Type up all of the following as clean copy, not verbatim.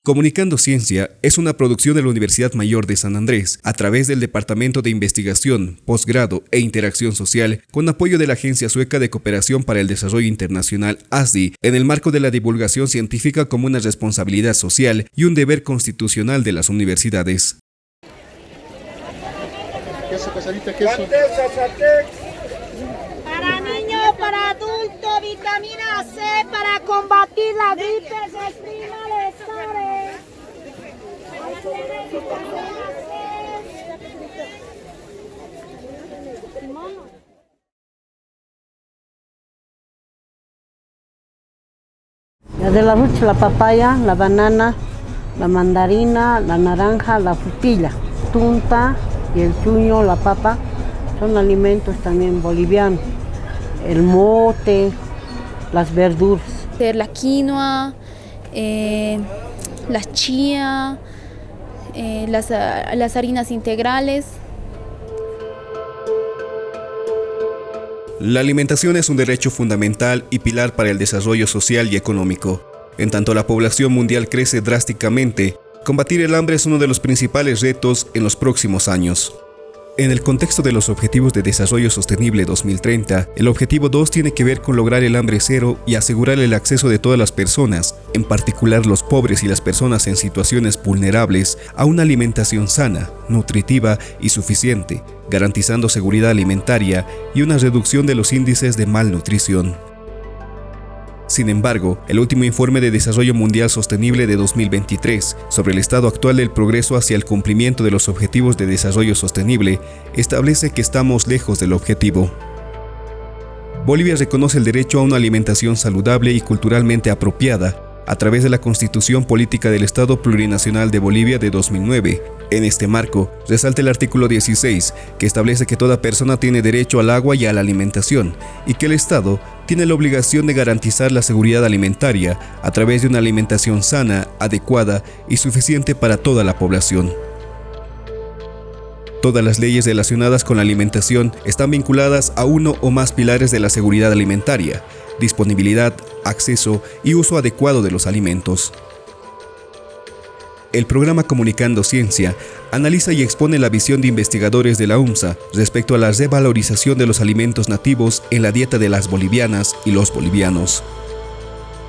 Comunicando Ciencia es una producción de la Universidad Mayor de San Andrés a través del Departamento de Investigación, Posgrado e Interacción Social con apoyo de la Agencia Sueca de Cooperación para el Desarrollo Internacional ASDI en el marco de la divulgación científica como una responsabilidad social y un deber constitucional de las universidades. Para niños, para adultos, vitamina C para combatir la gripe, se exprima malestares. De la fruta, la papaya, la banana, la mandarina, la naranja, la frutilla, tunta y el chuño, la papa, son alimentos también bolivianos. El mote, las verduras. La quinoa, la chía, las harinas integrales. La alimentación es un derecho fundamental y pilar para el desarrollo social y económico. En tanto la población mundial crece drásticamente, combatir el hambre es uno de los principales retos en los próximos años. En el contexto de los Objetivos de Desarrollo Sostenible 2030, el objetivo 2 tiene que ver con lograr el hambre cero y asegurar el acceso de todas las personas, en particular los pobres y las personas en situaciones vulnerables, a una alimentación sana, nutritiva y suficiente, garantizando seguridad alimentaria y una reducción de los índices de malnutrición. Sin embargo, el último informe de Desarrollo Mundial Sostenible de 2023 sobre el estado actual del progreso hacia el cumplimiento de los Objetivos de Desarrollo Sostenible establece que estamos lejos del objetivo. Bolivia reconoce el derecho a una alimentación saludable y culturalmente apropiada a través de la Constitución Política del Estado Plurinacional de Bolivia de 2009. En este marco, resalta el artículo 16, que establece que toda persona tiene derecho al agua y a la alimentación, y que el Estado tiene la obligación de garantizar la seguridad alimentaria a través de una alimentación sana, adecuada y suficiente para toda la población. Todas las leyes relacionadas con la alimentación están vinculadas a uno o más pilares de la seguridad alimentaria: disponibilidad, acceso y uso adecuado de los alimentos. El programa Comunicando Ciencia analiza y expone la visión de investigadores de la UNSA respecto a la revalorización de los alimentos nativos en la dieta de las bolivianas y los bolivianos.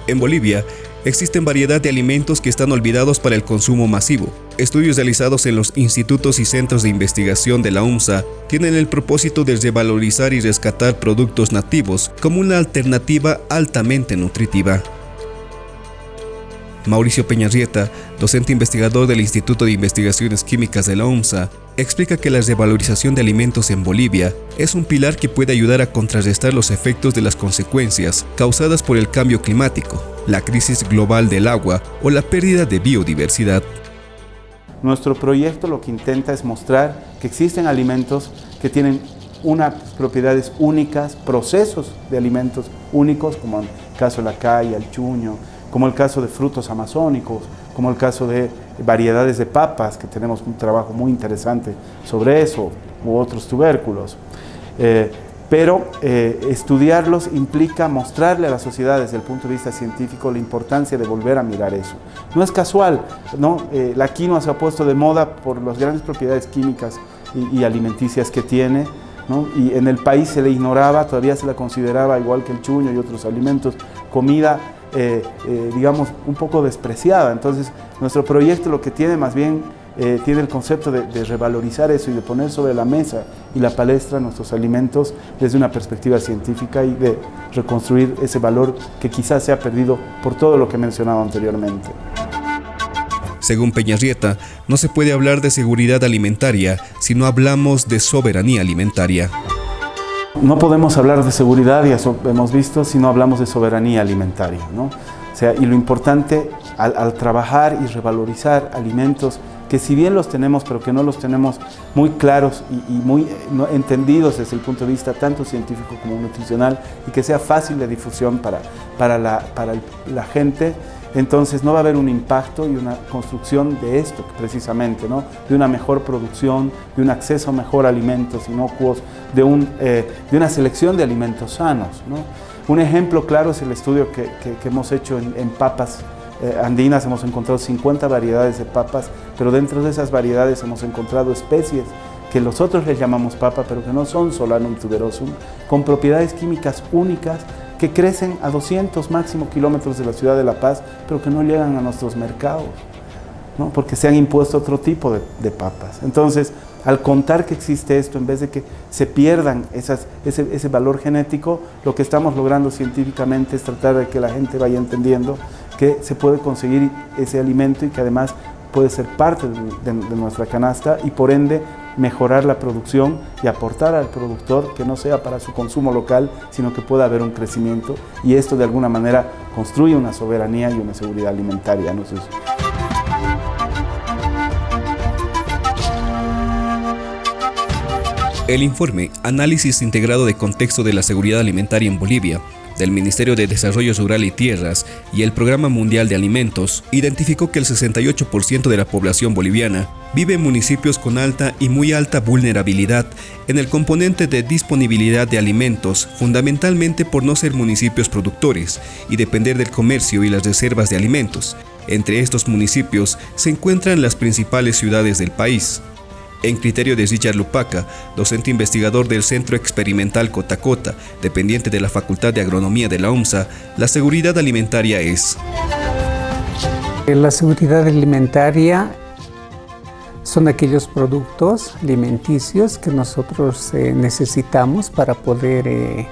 En Bolivia, existen variedad de alimentos que están olvidados para el consumo masivo. Estudios realizados en los institutos y centros de investigación de la UNSA tienen el propósito de revalorizar y rescatar productos nativos como una alternativa altamente nutritiva. Mauricio Peñarrieta, docente investigador del Instituto de Investigaciones Químicas de la UNSA, explica que la revalorización de alimentos en Bolivia es un pilar que puede ayudar a contrarrestar los efectos de las consecuencias causadas por el cambio climático, la crisis global del agua o la pérdida de biodiversidad. Nuestro proyecto lo que intenta es mostrar que existen alimentos que tienen unas propiedades únicas, procesos de alimentos únicos, como el caso de la caya, el chuño, como el caso de frutos amazónicos, como el caso de variedades de papas, que tenemos un trabajo muy interesante sobre eso, u otros tubérculos. Pero estudiarlos implica mostrarle a la sociedad desde el punto de vista científico la importancia de volver a mirar eso. No es casual, ¿no? La quinoa se ha puesto de moda por las grandes propiedades químicas y alimenticias que tiene, ¿no? Y en el país se le ignoraba, todavía se la consideraba, igual que el chuño y otros alimentos, comida digamos, un poco despreciada. Entonces, nuestro proyecto lo que tiene más bien, tiene el concepto de revalorizar eso y de poner sobre la mesa y la palestra nuestros alimentos desde una perspectiva científica y de reconstruir ese valor que quizás se ha perdido por todo lo que he mencionado anteriormente. Según Peñarrieta, no se puede hablar de seguridad alimentaria si no hablamos de soberanía alimentaria. No podemos hablar de seguridad, y eso hemos visto, si no hablamos de soberanía alimentaria, ¿no? sea, y lo importante al trabajar y revalorizar alimentos que si bien los tenemos, pero que no los tenemos muy claros y muy entendidos desde el punto de vista tanto científico como nutricional, y que sea fácil de difusión para la gente, entonces no va a haber un impacto y una construcción de esto precisamente, ¿no? De una mejor producción, de un acceso mejor a alimentos inocuos, de una selección de alimentos sanos, ¿no? Un ejemplo claro es el estudio que hemos hecho en papas andinas. Hemos encontrado 50 variedades de papas, pero dentro de esas variedades hemos encontrado especies que nosotros les llamamos papa, pero que no son Solanum tuberosum, con propiedades químicas únicas que crecen a 200 máximo kilómetros de la ciudad de La Paz, pero que no llegan a nuestros mercados, ¿no? Porque se han impuesto otro tipo de papas. Entonces, al contar que existe esto, en vez de que se pierdan ese valor genético, lo que estamos logrando científicamente es tratar de que la gente vaya entendiendo que se puede conseguir ese alimento y que además puede ser parte de nuestra canasta, y por ende mejorar la producción y aportar al productor, que no sea para su consumo local, sino que pueda haber un crecimiento, y esto de alguna manera construye una soberanía y una seguridad alimentaria, ¿no? El informe Análisis integrado de contexto de la seguridad alimentaria en Bolivia, del Ministerio de Desarrollo Rural y Tierras y el Programa Mundial de Alimentos, identificó que el 68% de la población boliviana vive en municipios con alta y muy alta vulnerabilidad en el componente de disponibilidad de alimentos, fundamentalmente por no ser municipios productores y depender del comercio y las reservas de alimentos. Entre estos municipios se encuentran las principales ciudades del país. En criterio de Richard Lupaca, docente investigador del Centro Experimental Cotacota, dependiente de la Facultad de Agronomía de la UMSA, la seguridad alimentaria es: la seguridad alimentaria son aquellos productos alimenticios que nosotros necesitamos para poder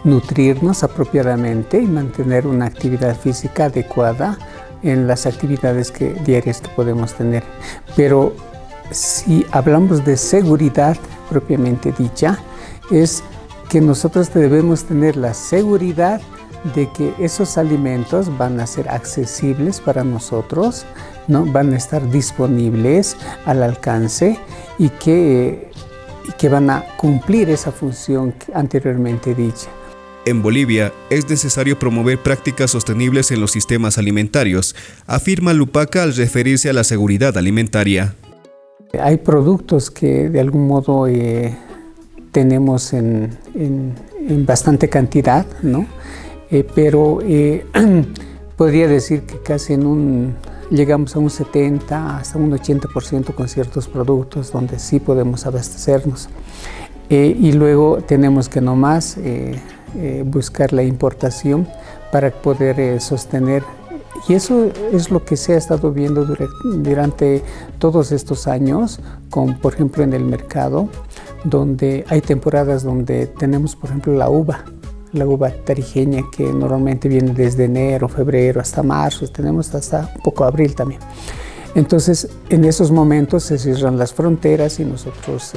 nutrirnos apropiadamente y mantener una actividad física adecuada en las actividades diarias que podemos tener. Pero si hablamos de seguridad propiamente dicha, es que nosotros debemos tener la seguridad de que esos alimentos van a ser accesibles para nosotros, ¿no? Van a estar disponibles al alcance y que van a cumplir esa función anteriormente dicha. En Bolivia es necesario promover prácticas sostenibles en los sistemas alimentarios, afirma Lupaca al referirse a la seguridad alimentaria. Hay productos que de algún modo tenemos en bastante cantidad, ¿no? Pero podría decir que casi llegamos a un 70 hasta un 80% con ciertos productos donde sí podemos abastecernos. Y luego tenemos que nomás buscar la importación para poder sostener. Y eso es lo que se ha estado viendo durante todos estos años, por ejemplo, en el mercado, donde hay temporadas donde tenemos, por ejemplo, la uva tarijeña, que normalmente viene desde enero, febrero, hasta marzo, tenemos hasta un poco abril también. Entonces, en esos momentos se cierran las fronteras y nosotros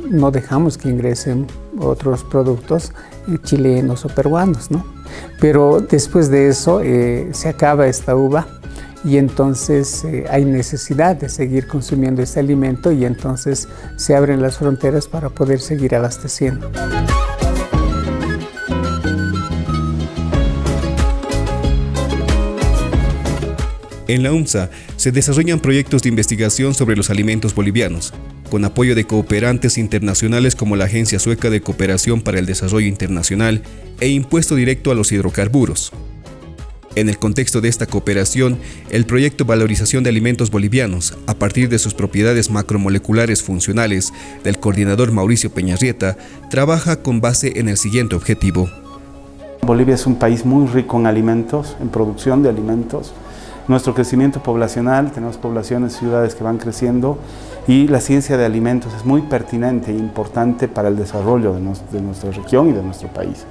no dejamos que ingresen otros productos chilenos o peruanos, ¿no? Pero después de eso se acaba esta uva y entonces hay necesidad de seguir consumiendo este alimento, y entonces se abren las fronteras para poder seguir abasteciendo. En la UMSA se desarrollan proyectos de investigación sobre los alimentos bolivianos, con apoyo de cooperantes internacionales como la Agencia Sueca de Cooperación para el Desarrollo Internacional e Impuesto Directo a los Hidrocarburos. En el contexto de esta cooperación, el proyecto Valorización de Alimentos Bolivianos, a partir de sus propiedades macromoleculares funcionales del coordinador Mauricio Peñarrieta, trabaja con base en el siguiente objetivo. Bolivia es un país muy rico en alimentos, en producción de alimentos. Nuestro crecimiento poblacional, tenemos poblaciones, ciudades que van creciendo, y la ciencia de alimentos es muy pertinente e importante para el desarrollo de nuestra región y de nuestro país.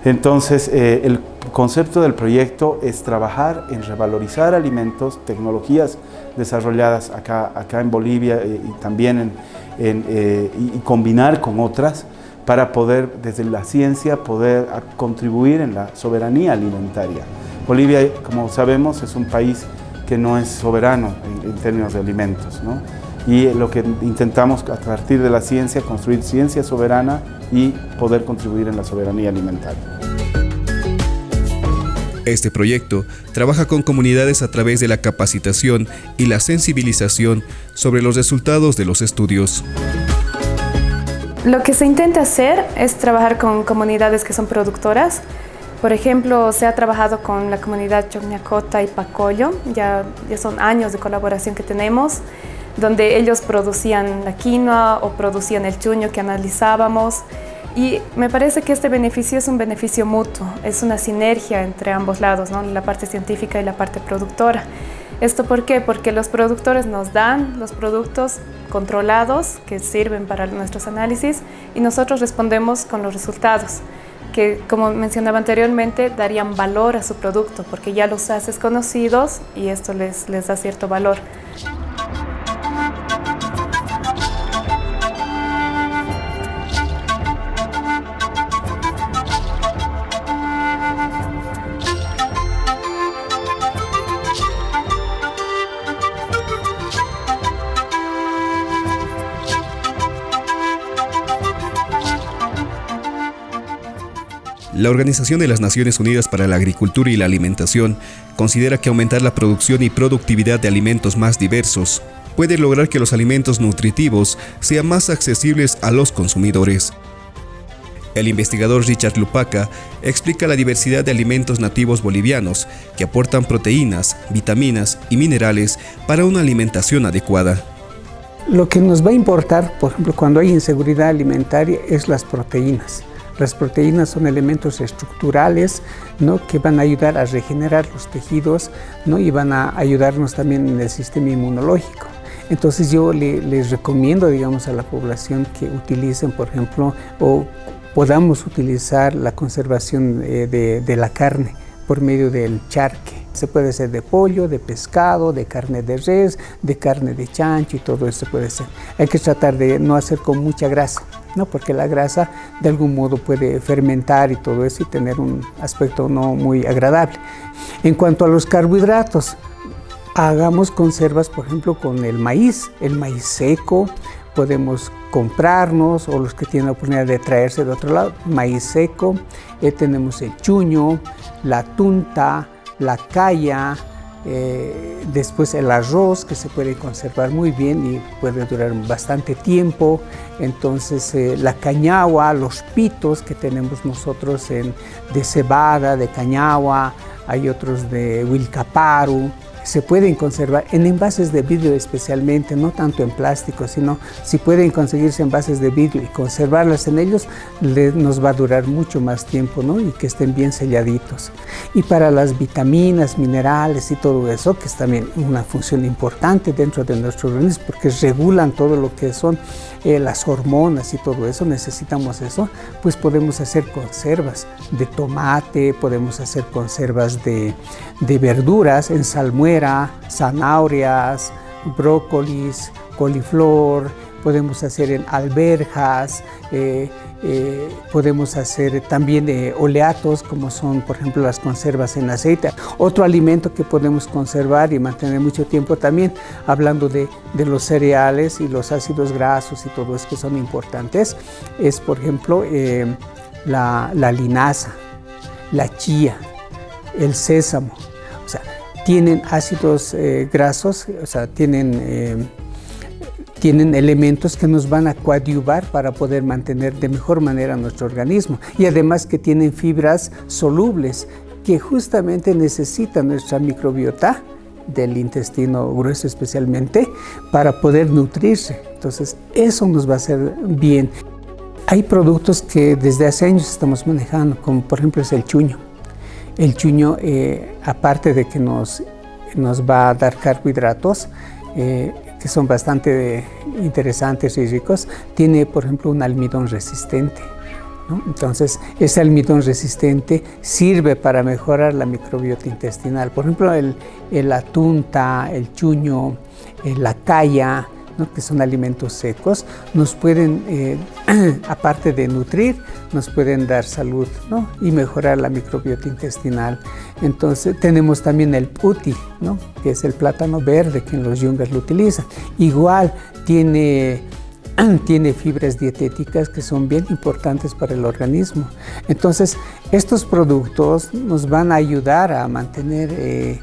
Entonces, el concepto del proyecto es trabajar en revalorizar alimentos, tecnologías desarrolladas acá en Bolivia y también y combinar con otras para poder, desde la ciencia, poder contribuir en la soberanía alimentaria. Bolivia, como sabemos, es un país que no es soberano en términos de alimentos, ¿no? Y lo que intentamos a partir de la ciencia, construir ciencia soberana y poder contribuir en la soberanía alimentaria. Este proyecto trabaja con comunidades a través de la capacitación y la sensibilización sobre los resultados de los estudios. Lo que se intenta hacer es trabajar con comunidades que son productoras. Por ejemplo, se ha trabajado con la comunidad Chocñacota y Pacoyo, ya son años de colaboración que tenemos, donde ellos producían la quinoa o producían el chuño que analizábamos. Y me parece que este beneficio es un beneficio mutuo, es una sinergia entre ambos lados, ¿no? La parte científica y la parte productora. ¿Esto por qué? Porque los productores nos dan los productos controlados que sirven para nuestros análisis y nosotros respondemos con los resultados, que como mencionaba anteriormente, darían valor a su producto, porque ya los haces conocidos y esto les da cierto valor. La Organización de las Naciones Unidas para la Agricultura y la Alimentación considera que aumentar la producción y productividad de alimentos más diversos puede lograr que los alimentos nutritivos sean más accesibles a los consumidores. El investigador Richard Lupaca explica la diversidad de alimentos nativos bolivianos que aportan proteínas, vitaminas y minerales para una alimentación adecuada. Lo que nos va a importar, por ejemplo, cuando hay inseguridad alimentaria, es las proteínas. Las proteínas son elementos estructurales, ¿no?, que van a ayudar a regenerar los tejidos, ¿no?, y van a ayudarnos también en el sistema inmunológico. Entonces yo les recomiendo, digamos, a la población que utilicen, por ejemplo, o podamos utilizar la conservación de la carne por medio del charque. Se puede hacer de pollo, de pescado, de carne de res, de carne de chancho y todo eso puede ser. Hay que tratar de no hacer con mucha grasa, ¿no?, porque la grasa de algún modo puede fermentar y todo eso y tener un aspecto no muy agradable. En cuanto a los carbohidratos, hagamos conservas, por ejemplo, con el maíz seco. Podemos comprarnos, o los que tienen la oportunidad de traerse de otro lado, maíz seco. Tenemos el chuño, la tunta, la caya, después el arroz, que se puede conservar muy bien y puede durar bastante tiempo. Entonces la cañagua, los pitos que tenemos nosotros de cebada, de cañagua, hay otros de huilcaparu. Se pueden conservar en envases de vidrio especialmente, no tanto en plástico, sino si pueden conseguirse envases de vidrio y conservarlas en ellos, nos va a durar mucho más tiempo, ¿no?, y que estén bien selladitos. Y para las vitaminas, minerales y todo eso, que es también una función importante dentro de nuestro organismo, porque regulan todo lo que son las hormonas y todo eso, necesitamos eso, pues podemos hacer conservas de tomate, podemos hacer conservas de verduras en salmuera, zanahorias, brócolis, coliflor, podemos hacer en alberjas, podemos hacer también oleatos, como son, por ejemplo, las conservas en aceite. Otro alimento que podemos conservar y mantener mucho tiempo también, hablando de los cereales y los ácidos grasos y todo eso que son importantes, es, por ejemplo, la linaza, la chía, el sésamo. O sea, tienen ácidos grasos, o sea, tienen elementos que nos van a coadyuvar para poder mantener de mejor manera nuestro organismo, y además que tienen fibras solubles que justamente necesita nuestra microbiota del intestino grueso especialmente para poder nutrirse. Entonces eso nos va a hacer bien. Hay productos que desde hace años estamos manejando, como por ejemplo es el chuño. El chuño, aparte de que nos va a dar carbohidratos, que son bastante interesantes y ricos, tiene, por ejemplo, un almidón resistente, ¿no? Entonces, ese almidón resistente sirve para mejorar la microbiota intestinal. Por ejemplo, la tunta, el chuño, la caya, ¿no? Que son alimentos secos, nos pueden, aparte de nutrir, nos pueden dar salud, ¿no? Y mejorar la microbiota intestinal. Entonces tenemos también el puti, ¿no? Que es el plátano verde que en los yungas lo utilizan. Igual tiene fibras dietéticas que son bien importantes para el organismo. Entonces, estos productos nos van a ayudar a mantener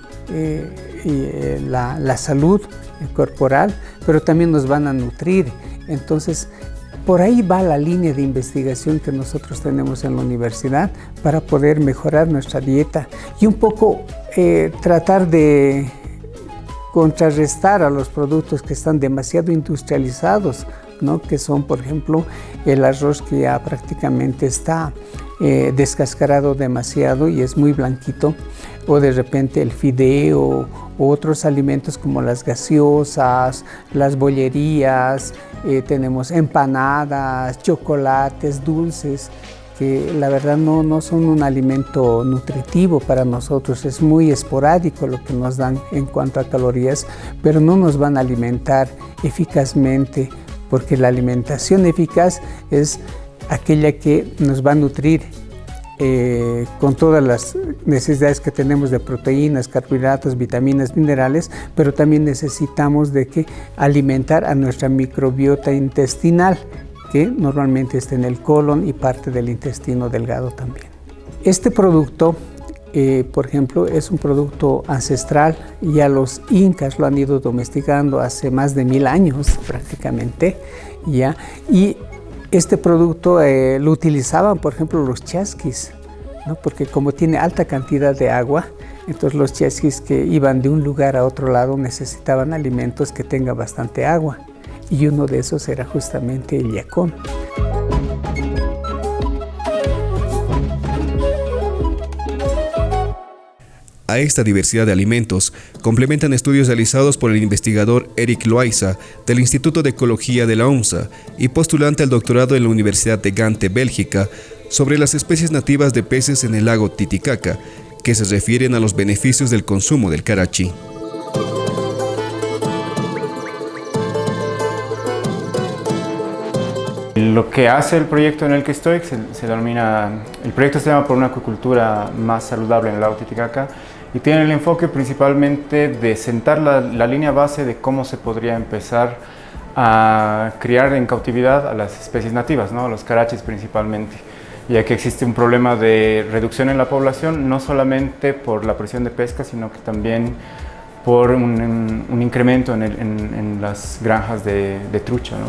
la salud corporal, pero también nos van a nutrir. Entonces, por ahí va la línea de investigación que nosotros tenemos en la universidad para poder mejorar nuestra dieta y un poco tratar de contrarrestar a los productos que están demasiado industrializados, ¿no? Que son, por ejemplo, el arroz que ya prácticamente está descascarado demasiado y es muy blanquito, o de repente el fideo o otros alimentos como las gaseosas, las bollerías, tenemos empanadas, chocolates, dulces, que la verdad no son un alimento nutritivo para nosotros, es muy esporádico lo que nos dan en cuanto a calorías, pero no nos van a alimentar eficazmente, porque la alimentación eficaz es aquella que nos va a nutrir con todas las necesidades que tenemos de proteínas, carbohidratos, vitaminas, minerales, pero también necesitamos de que alimentar a nuestra microbiota intestinal, que normalmente está en el colon y parte del intestino delgado también. Este producto, por ejemplo, es un producto ancestral, ya los incas lo han ido domesticando hace más de 1000 años prácticamente, ¿ya? Y este producto lo utilizaban, por ejemplo, los chasquis, ¿no? Porque como tiene alta cantidad de agua, entonces los chasquis que iban de un lugar a otro lado necesitaban alimentos que tengan bastante agua, y uno de esos era justamente el yacón. A esta diversidad de alimentos complementan estudios realizados por el investigador Eric Loaiza del Instituto de Ecología de la ONSA y postulante al doctorado en la Universidad de Gante, Bélgica, sobre las especies nativas de peces en el lago Titicaca, que se refieren a los beneficios del consumo del carachi. Lo que hace el proyecto en el que estoy se denomina, el proyecto se llama Por una acuicultura más saludable en el lago Titicaca, y tiene el enfoque principalmente de sentar la línea base de cómo se podría empezar a criar en cautividad a las especies nativas, ¿no? Los carachis principalmente, ya que existe un problema de reducción en la población, no solamente por la presión de pesca, sino que también por un incremento en las granjas de trucha, ¿no?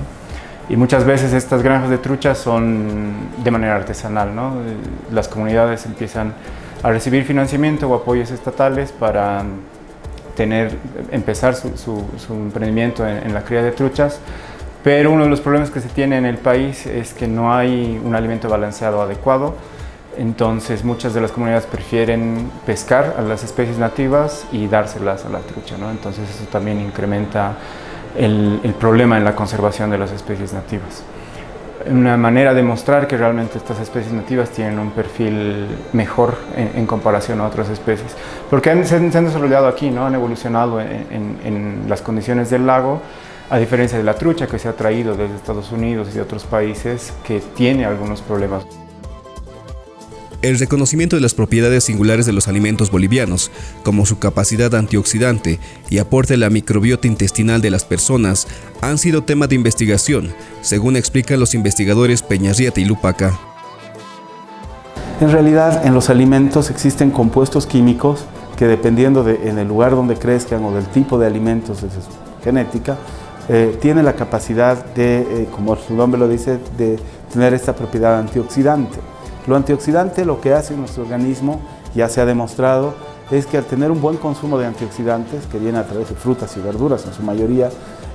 Y muchas veces estas granjas de trucha son de manera artesanal, ¿no? Las comunidades empiezan a recibir financiamiento o apoyos estatales para empezar su emprendimiento en la cría de truchas, pero uno de los problemas que se tiene en el país es que no hay un alimento balanceado adecuado. Entonces muchas de las comunidades prefieren pescar a las especies nativas y dárselas a la trucha, ¿no? Entonces eso también incrementa el problema en la conservación de las especies nativas. Una manera de mostrar que realmente estas especies nativas tienen un perfil mejor en comparación a otras especies, porque se han desarrollado aquí, ¿no? Han evolucionado en las condiciones del lago, a diferencia de la trucha que se ha traído desde Estados Unidos y de otros países que tiene algunos problemas. El reconocimiento de las propiedades singulares de los alimentos bolivianos, como su capacidad antioxidante y aporte a la microbiota intestinal de las personas, han sido tema de investigación, según explican los investigadores Peñarrieta y Lupaca. En realidad, en los alimentos existen compuestos químicos que, dependiendo en el lugar donde crezcan o del tipo de alimentos de su genética, tienen la capacidad de, como su nombre lo dice, de tener esta propiedad antioxidante. Lo antioxidante lo que hace en nuestro organismo, ya se ha demostrado, es que al tener un buen consumo de antioxidantes, que viene a través de frutas y verduras en su mayoría,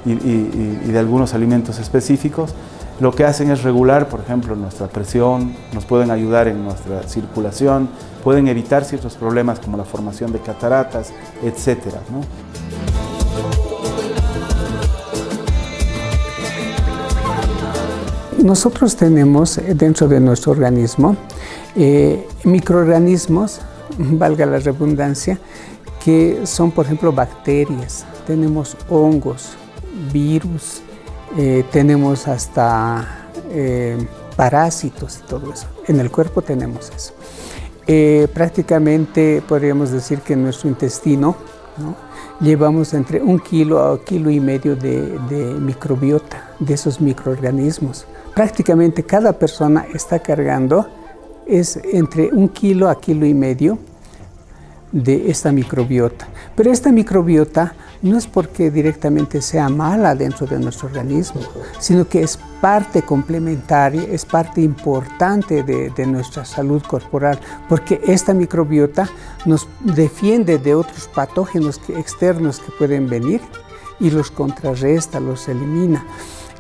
y de algunos alimentos específicos, lo que hacen es regular, por ejemplo, nuestra presión, nos pueden ayudar en nuestra circulación, pueden evitar ciertos problemas como la formación de cataratas, etcétera, ¿no? Nosotros tenemos dentro de nuestro organismo microorganismos, valga la redundancia, que son, por ejemplo, bacterias, tenemos hongos, virus, tenemos hasta parásitos y todo eso. En el cuerpo tenemos eso. Prácticamente podríamos decir que en nuestro intestino, ¿no?, llevamos entre 1 kilo a 1,5 kilos de microbiota, de esos microorganismos. Prácticamente cada persona está cargando entre 1 kilo a 1,5 kilos de esta microbiota. Pero esta microbiota no es porque directamente sea mala dentro de nuestro organismo, sino que es parte complementaria, es parte importante de nuestra salud corporal, porque esta microbiota nos defiende de otros patógenos externos que pueden venir y los contrarresta, los elimina.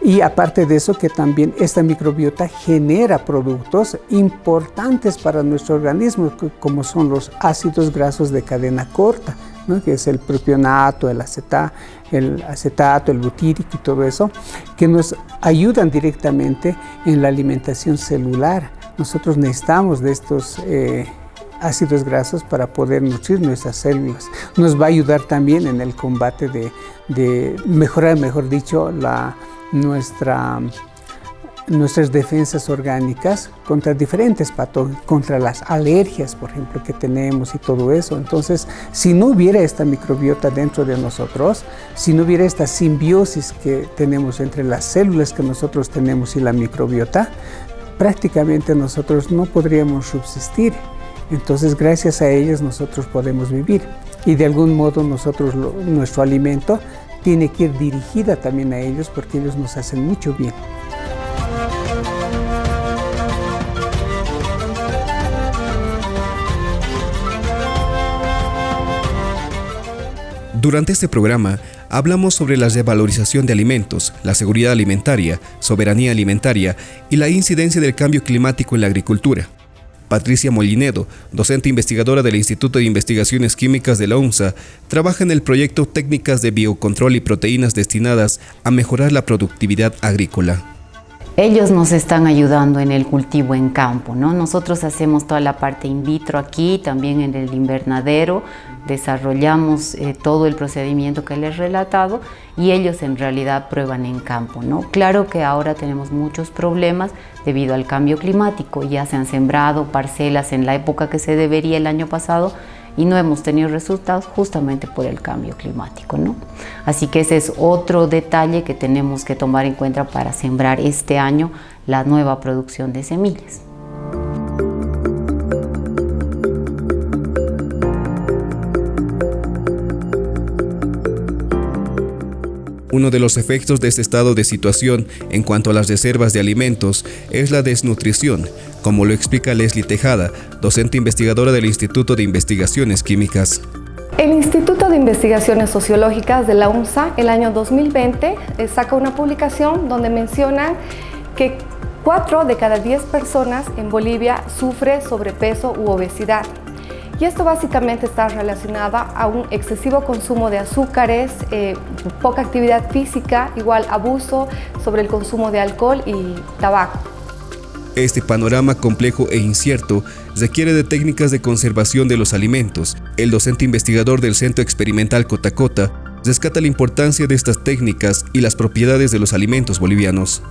Y aparte de eso, que también esta microbiota genera productos importantes para nuestro organismo, como son los ácidos grasos de cadena corta, ¿no?, que es el propionato, el acetato, el butírico y todo eso, que nos ayudan directamente en la alimentación celular. Nosotros necesitamos de estos ácidos grasos para poder nutrir nuestras células. Nos va a ayudar también en el combate de mejorar, mejor dicho, nuestras defensas orgánicas contra diferentes patógenos, contra las alergias, por ejemplo, que tenemos y todo eso. Entonces, si no hubiera esta microbiota dentro de nosotros, si no hubiera esta simbiosis que tenemos entre las células que nosotros tenemos y la microbiota, prácticamente nosotros no podríamos subsistir. Entonces, gracias a ellas nosotros podemos vivir. Y de algún modo nuestro alimento tiene que ir dirigida también a ellos, porque ellos nos hacen mucho bien. Durante este programa hablamos sobre la revalorización de alimentos, la seguridad alimentaria, soberanía alimentaria y la incidencia del cambio climático en la agricultura. Patricia Molinedo, docente investigadora del Instituto de Investigaciones Químicas de la UNSA, trabaja en el proyecto Técnicas de Biocontrol y Proteínas destinadas a mejorar la productividad agrícola. Ellos nos están ayudando en el cultivo en campo, ¿no? Nosotros hacemos toda la parte in vitro aquí, también en el invernadero, desarrollamos todo el procedimiento que les he relatado y ellos en realidad prueban en campo, ¿no? Claro que ahora tenemos muchos problemas debido al cambio climático, ya se han sembrado parcelas en la época que se debería el año pasado y no hemos tenido resultados justamente por el cambio climático, ¿no? Así que ese es otro detalle que tenemos que tomar en cuenta para sembrar este año la nueva producción de semillas. Uno de los efectos de este estado de situación en cuanto a las reservas de alimentos es la desnutrición, como lo explica Leslie Tejada, docente investigadora del Instituto de Investigaciones Químicas. El Instituto de Investigaciones Sociológicas de la UNSA, el año 2020, saca una publicación donde mencionan que 4 de cada 10 personas en Bolivia sufre sobrepeso u obesidad. Y esto básicamente está relacionado a un excesivo consumo de azúcares, poca actividad física, igual abuso sobre el consumo de alcohol y tabaco. Este panorama complejo e incierto requiere de técnicas de conservación de los alimentos. El docente investigador del Centro Experimental Cotacota rescata la importancia de estas técnicas y las propiedades de los alimentos bolivianos.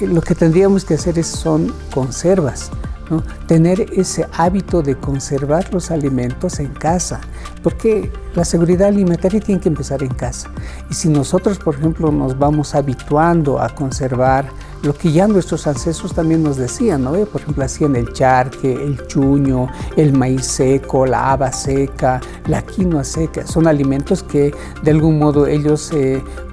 Lo que tendríamos que hacer son conservas, ¿no? Tener ese hábito de conservar los alimentos en casa, porque la seguridad alimentaria tiene que empezar en casa. Y si nosotros, por ejemplo, nos vamos habituando a conservar lo que ya nuestros ancestros también nos decían, ¿no? Por ejemplo, hacían el charque, el chuño, el maíz seco, la haba seca, la quinoa seca. Son alimentos que de algún modo ellos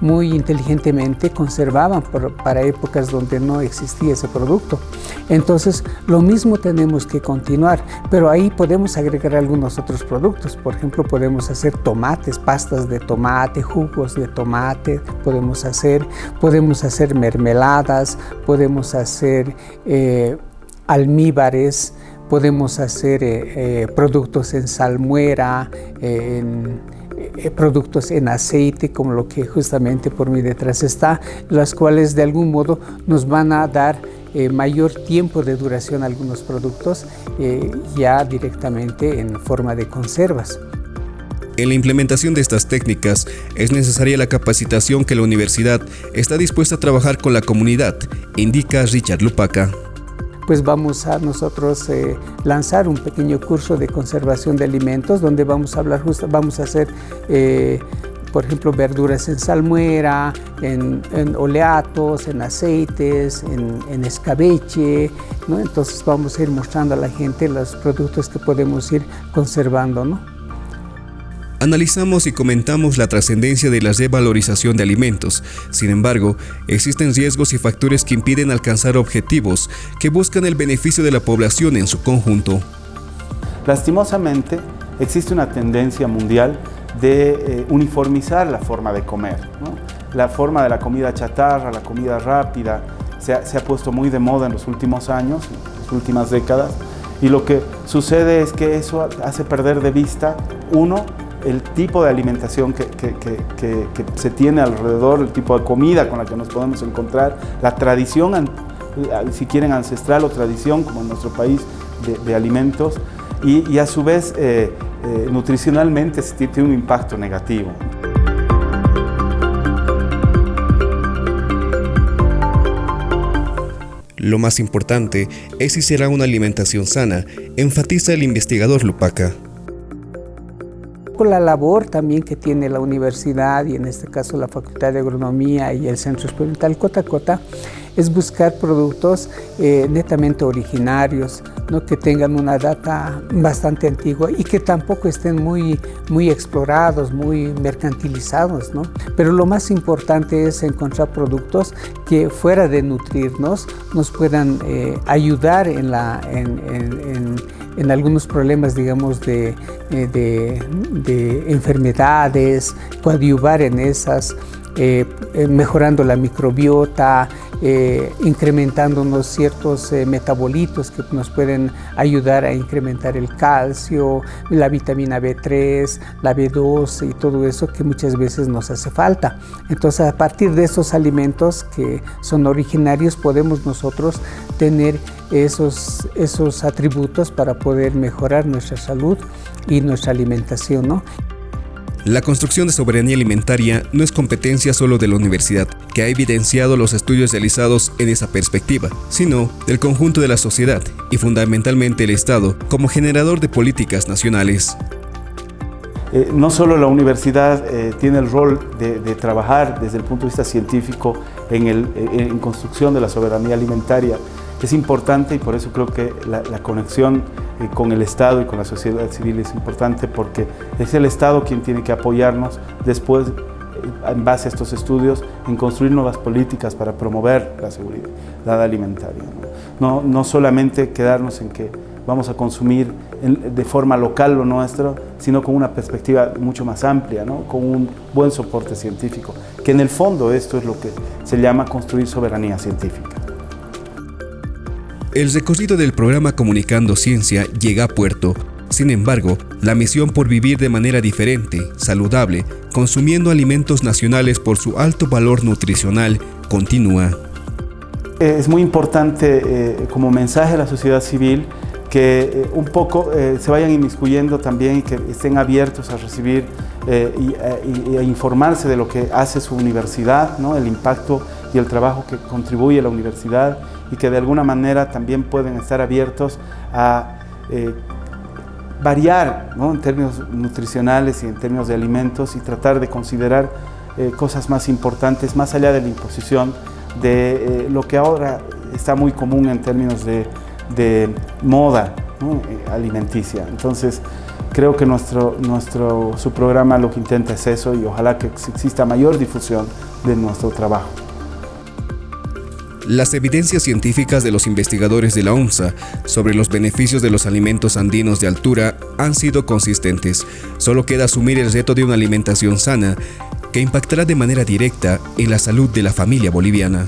muy inteligentemente conservaban para épocas donde no existía ese producto. Entonces, lo mismo tenemos que continuar, pero ahí podemos agregar algunos otros productos. Por ejemplo, podemos hacer tomates, pastas de tomate, jugos de tomate, podemos hacer mermeladas, podemos hacer almíbares, podemos hacer productos en salmuera, productos en aceite, como lo que justamente por mí detrás está, las cuales de algún modo nos van a dar mayor tiempo de duración a algunos productos ya directamente en forma de conservas. En la implementación de estas técnicas es necesaria la capacitación que la universidad está dispuesta a trabajar con la comunidad, indica Richard Lupaca. Pues vamos a nosotros lanzar un pequeño curso de conservación de alimentos donde vamos a hablar vamos a hacer por ejemplo verduras en salmuera, en oleatos, en aceites, en escabeche, ¿no? Entonces vamos a ir mostrando a la gente los productos que podemos ir conservando, ¿no? Analizamos y comentamos la trascendencia de la revalorización de alimentos. Sin embargo, existen riesgos y factores que impiden alcanzar objetivos que buscan el beneficio de la población en su conjunto. Lastimosamente, existe una tendencia mundial de uniformizar la forma de comer, ¿no? La forma de la comida chatarra, la comida rápida, se ha puesto muy de moda en los últimos años, en las últimas décadas, y lo que sucede es que eso hace perder de vista, uno, el tipo de alimentación que se tiene alrededor, el tipo de comida con la que nos podemos encontrar, la tradición, si quieren ancestral o tradición, como en nuestro país, de alimentos, y a su vez nutricionalmente tiene un impacto negativo. Lo más importante es si será una alimentación sana, enfatiza el investigador Lupaca. Con la labor también que tiene la universidad y en este caso la Facultad de Agronomía y el Centro Experimental Cotacota es buscar productos netamente originarios, ¿no? Que tengan una data bastante antigua y que tampoco estén muy explorados, muy mercantilizados, ¿no? Pero lo más importante es encontrar productos que fuera de nutrirnos nos puedan ayudar en algunos problemas, digamos, de enfermedades, coadyuvar en esas, mejorando la microbiota, incrementándonos ciertos metabolitos que nos pueden ayudar a incrementar el calcio, la vitamina B3, la B2 y todo eso que muchas veces nos hace falta. Entonces, a partir de esos alimentos que son originarios, podemos nosotros tener esos atributos para poder mejorar nuestra salud y nuestra alimentación, ¿no? La construcción de soberanía alimentaria no es competencia solo de la universidad, que ha evidenciado los estudios realizados en esa perspectiva, sino del conjunto de la sociedad y fundamentalmente el Estado como generador de políticas nacionales. No solo la universidad tiene el rol de trabajar desde el punto de vista científico en construcción de la soberanía alimentaria. Es importante y por eso creo que la conexión con el Estado y con la sociedad civil es importante, porque es el Estado quien tiene que apoyarnos después, en base a estos estudios, en construir nuevas políticas para promover la seguridad alimentaria. No solamente quedarnos en que vamos a consumir de forma local lo nuestro, sino con una perspectiva mucho más amplia, ¿no? Con un buen soporte científico, que en el fondo esto es lo que se llama construir soberanía científica. El recorrido del programa Comunicando Ciencia llega a puerto. Sin embargo, la misión por vivir de manera diferente, saludable, consumiendo alimentos nacionales por su alto valor nutricional, continúa. Es muy importante como mensaje a la sociedad civil que un poco se vayan inmiscuyendo también y que estén abiertos a recibir y a informarse de lo que hace su universidad, ¿no? El impacto y el trabajo que contribuye la universidad, y que de alguna manera también pueden estar abiertos a variar, ¿no? En términos nutricionales y en términos de alimentos, y tratar de considerar cosas más importantes, más allá de la imposición de lo que ahora está muy común en términos de moda, ¿no? Alimenticia. Entonces, creo que su programa lo que intenta es eso, y ojalá que exista mayor difusión de nuestro trabajo. Las evidencias científicas de los investigadores de la ONSA sobre los beneficios de los alimentos andinos de altura han sido consistentes. Solo queda asumir el reto de una alimentación sana que impactará de manera directa en la salud de la familia boliviana.